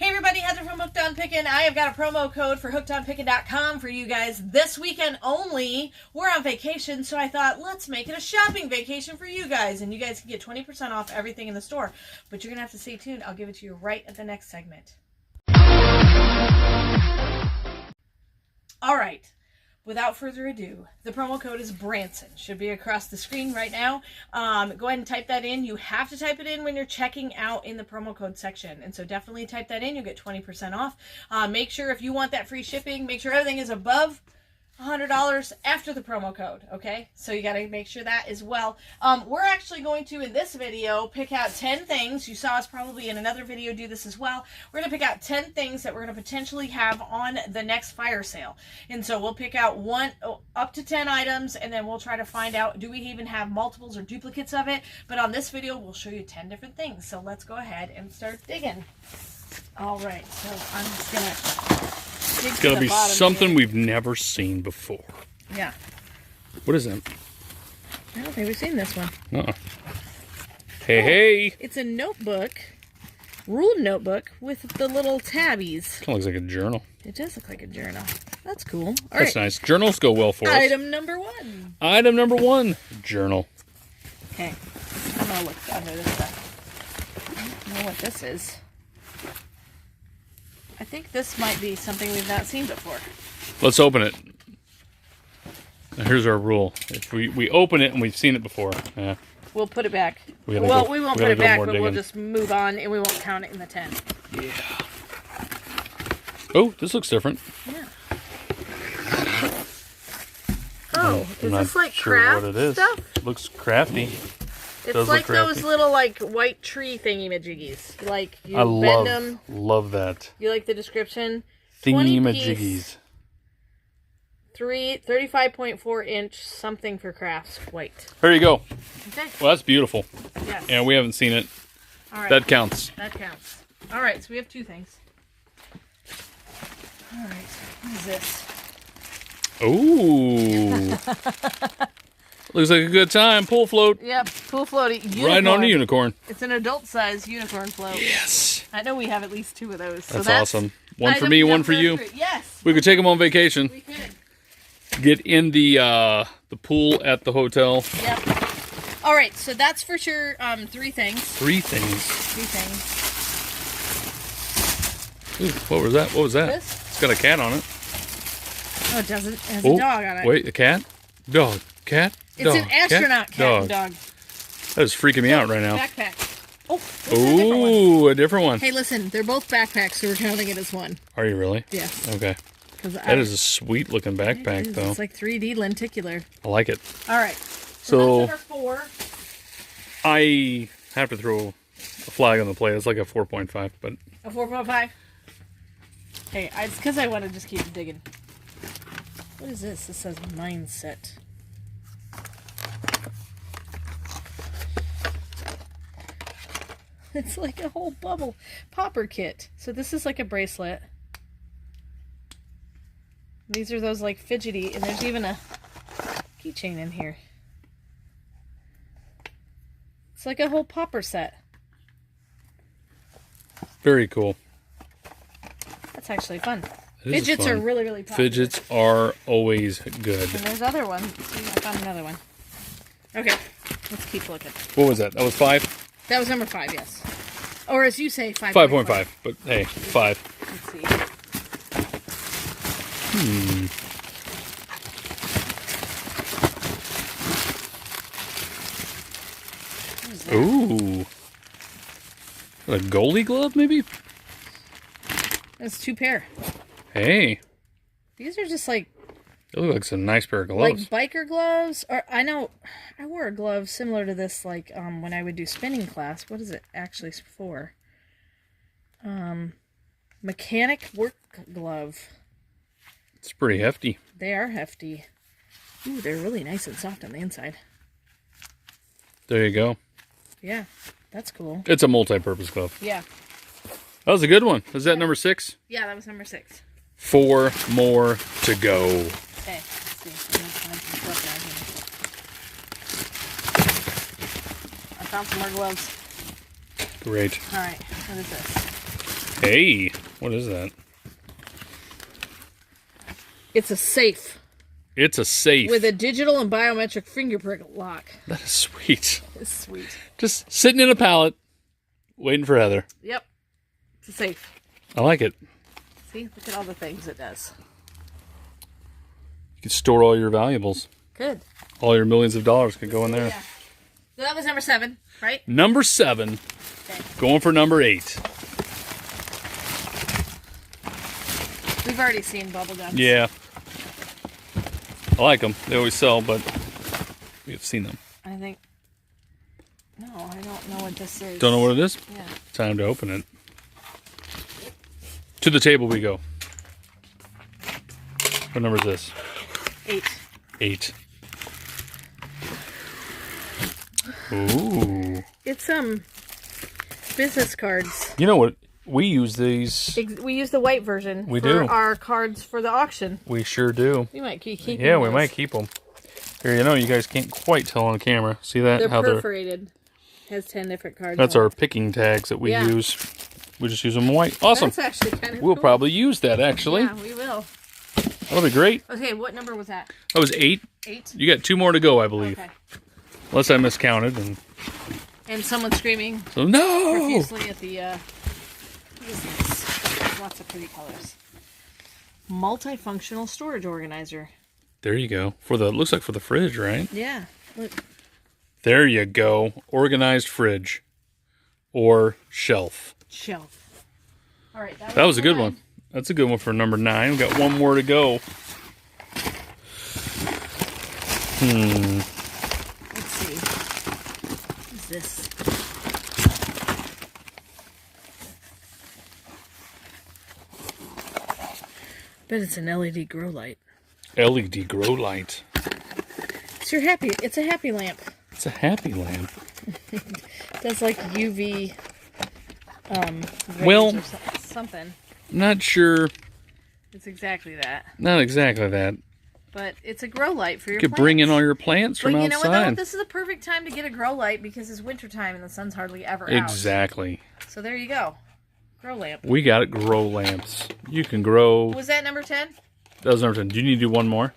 Hey everybody, Heather from Hooked on Pickin. I have got a promo code for hookedonpickin.com for you guys this weekend only. We're on vacation, so I thought, let's make it a shopping vacation for you guys. And you guys can get 20% off everything in the store. But you're going to have to stay tuned. I'll give it to you right at the next segment. All right. Without further ado, the promo code is Branson. Should be across the screen right now. Go ahead and type that in. You have to type it in when you're checking out in the promo code section. And so definitely type that in. You'll get 20% off. Make sure if you want that free shipping, make sure everything is above $100 after the promo code, okay? So you got to make sure that as well. We're actually going to, in this video, pick out 10 things. You saw us probably in another video do this as well. We're going to pick out 10 things that we're going to potentially have on the next fire sale. And so we'll pick out up to 10 items, and then we'll try to find out, do we even have multiples or duplicates of it? But on this video, we'll show you 10 different things. So let's go ahead and start digging. All right, so I'm just going to... It's got to be something we've never seen before. Yeah. What is that? I don't think we've seen this one. Hey. It's a notebook, ruled notebook with the little tabbies. Kind of looks like a journal. It does look like a journal. That's cool. That's nice. Journals go well for us. Item number one. Item number one, journal. Okay. I'm going to look under this stuff. I don't know what this is. I think this might be something we've not seen before. Let's open it. Now here's our rule. If we open it and we've seen it before, we'll put it back. We won't put it back, but we'll just move on and we won't count it in the 10. Yeah. Oh, this looks different. Yeah. Oh, is this like craft what it is. stuff? It looks crafty. It's like those little white tree thingy-majiggies. Like you I bend them. Love that. You like the description? Thingy-majiggies. 35.4 inch something for crafts white. There you go. Okay. Well, that's beautiful. Yes. And we haven't seen it. All right. That counts. That counts. All right, so we have two things. All right. What is this? Ooh. Looks like a good time. Pool float. Yep, pool floaty. Unicorn. Riding on a unicorn. It's an adult-sized unicorn float. Yes. I know we have at least two of those. That's awesome. One for item me, one for you. number 3. Yes. We could take them on vacation. We could. Get in the pool at the hotel. Yep. All right, so that's for sure 3 things. 3 things. 3 things. Ooh, what was that? What was that? This? It's got a cat on it. Oh, it doesn't. It has a dog on it. Wait, a cat? Dog. Cat? It's an astronaut cat and dog. That is freaking me out right now. Backpack. Oh, ooh, a different one. Hey, listen, they're both backpacks, so we're counting it as one. Are you really? Yes. Okay. That is a sweet looking backpack, though. It's like 3D lenticular. I like it. All right. So that's number 4. I have to throw a flag on the plate. It's like a 4.5, but a 4.5. Hey, it's because I want to just keep digging. What is this? This says mindset. It's like a whole bubble popper kit. So this is like a bracelet. These are those like fidgety, and there's even a keychain in here. It's like a whole popper set. Very cool. That's actually fun. Fidgets are really, really popular. Fidgets are always good. And there's other ones. See, I found another one. Okay, let's keep looking. What was that? That was 5? That was number 5, yes. Or as you say, 5.5. 5.5, but hey, 5. Let's see. Ooh. A goalie glove, maybe? That's 2 pair. Hey. These are just like... They look like some nice pair of gloves. Like biker gloves. Or I know I wore a glove similar to this like when I would do spinning class. What is it actually for? Mechanic work glove. It's pretty hefty. They are hefty. Ooh, they're really nice and soft on the inside. There you go. Yeah, that's cool. It's a multi-purpose glove. Yeah. That was a good one. Was that number 6? Yeah, that was number 6. 4 more to go. Okay, let's see. I found some more gloves. Great. All right, what is this? Hey, what is that? It's a safe. It's a safe. With a digital and biometric fingerprint lock. That is sweet. It's sweet. Just sitting in a pallet, waiting for Heather. Yep. It's a safe. I like it. See, look at all the things it does. You can store all your valuables. Good. All your millions of dollars could go in there. Yeah. So that was number 7, right? Number 7. Okay. Going for number 8. We've already seen bubble gums. Yeah. I like them. They always sell, but we've seen them. I think... No, I don't know what this is. Don't know what it is? Yeah. Time to open it. To the table we go. What number is this? 8. 8. Ooh. It's business cards. You know what? We use these. We use the white version for our cards for the auction. We sure do. We might keep keeping Yeah, we those. might keep them. Here, you guys can't quite tell on camera. See that? They're how perforated. Has 10 different cards. That's on our it. picking tags that we use. We just use them white. Awesome. That's actually kind of We'll cool. probably use that, actually. Yeah, we will. That'll be great. Okay, what number was that? That was 8. 8? You got 2 more to go, I believe. Okay. Unless I miscounted. And someone screaming So, no! profusely at the, what is this? Lots of pretty colors. Multifunctional storage organizer. There you go. Looks like for the fridge, right? Yeah. Look. There you go. Organized fridge. Or shelf. Shelf. All right. That was a good one. That's a good one for number 9. We got 1 more to go. Let's see. What is this? Bet it's an LED grow light. LED grow light. It's a happy lamp. It's a happy lamp. Does like UV Well, or something. Not sure. It's exactly that. Not exactly that. But it's a grow light for your You could plants. bring in all your plants from But you know what, though? outside. This is a perfect time to get a grow light because it's wintertime and the sun's hardly ever out. Exactly. So there you go. Grow lamp. We got it. Grow lamps. You can grow. Was that number 10? That was number 10. Do you need to do one more?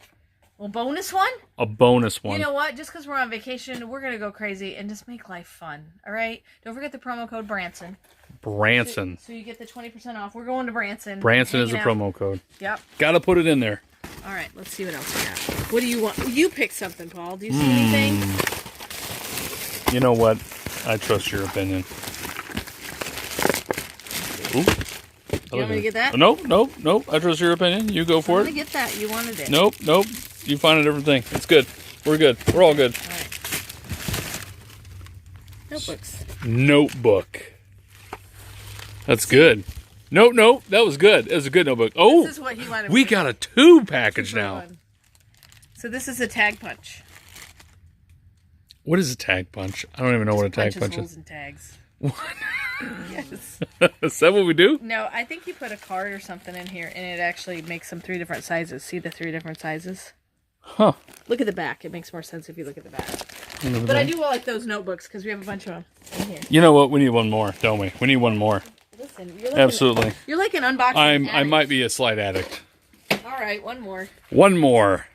Well, bonus one? A bonus one. You know what? Just because we're on vacation, we're going to go crazy and just make life fun. All right? Don't forget the promo code Branson. Branson. So you get the 20% off. We're going to Branson. Branson is the hanging out. promo code. Yep. Got to put it in there. All right. Let's see what else we got. What do you want? You pick something, Paul. Do you see anything? You know what? I trust your opinion. Ooh. You want me to get that? Nope. I trust your opinion. You go for I'm it. going to get that. You wanted it. Nope. You find a different thing. It's good. We're good. We're all good. All right. Notebooks. Notebook. That's good. Nope. That was good. It was a good notebook. Oh, This is what he wanted. we got a 2 package Super now. fun. So this is a tag punch. What is a tag punch? I don't even know what a tag punch holes is. and tags. What? Yes. Is that what we do? No, I think you put a card or something in here, and it actually makes them 3 different sizes. See the 3 different sizes? Huh. Look at the back. It makes more sense if you look at the back. But I do like those notebooks because we have a bunch of them in here. You know what? We need one more, don't we? We need one more. Listen, you're like Absolutely. You're like an unboxing I addict. might be a slight addict. All right, one more. One more.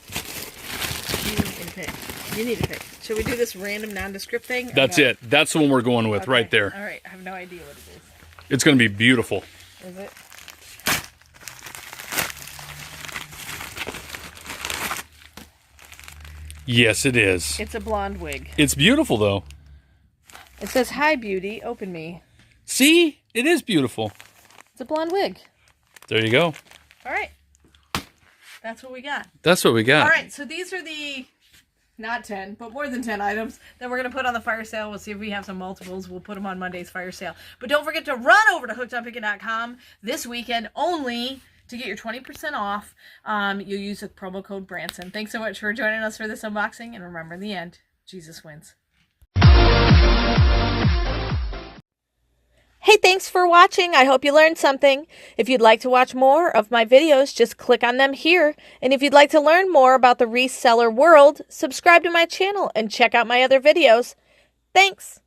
You can pick. You need to pick. Should we do this random nondescript thing? That's it. That's the one we're going with right there. All right. I have no idea what it is. It's going to be beautiful. Is it? Yes, it is. It's a blonde wig. It's beautiful, though. It says, "Hi, beauty. Open me." See? It is beautiful. It's a blonde wig. There you go. All right. That's what we got. That's what we got. All right. So these are the, not 10, but more than 10 items that we're going to put on the fire sale. We'll see if we have some multiples. We'll put them on Monday's fire sale. But don't forget to run over to hookedonpickin.com this weekend only to get your 20% off. You'll use the promo code Branson. Thanks so much for joining us for this unboxing. And remember, in the end, Jesus wins. Hey, thanks for watching. I hope you learned something. If you'd like to watch more of my videos, just click on them here. And if you'd like to learn more about the reseller world, subscribe to my channel and check out my other videos. Thanks.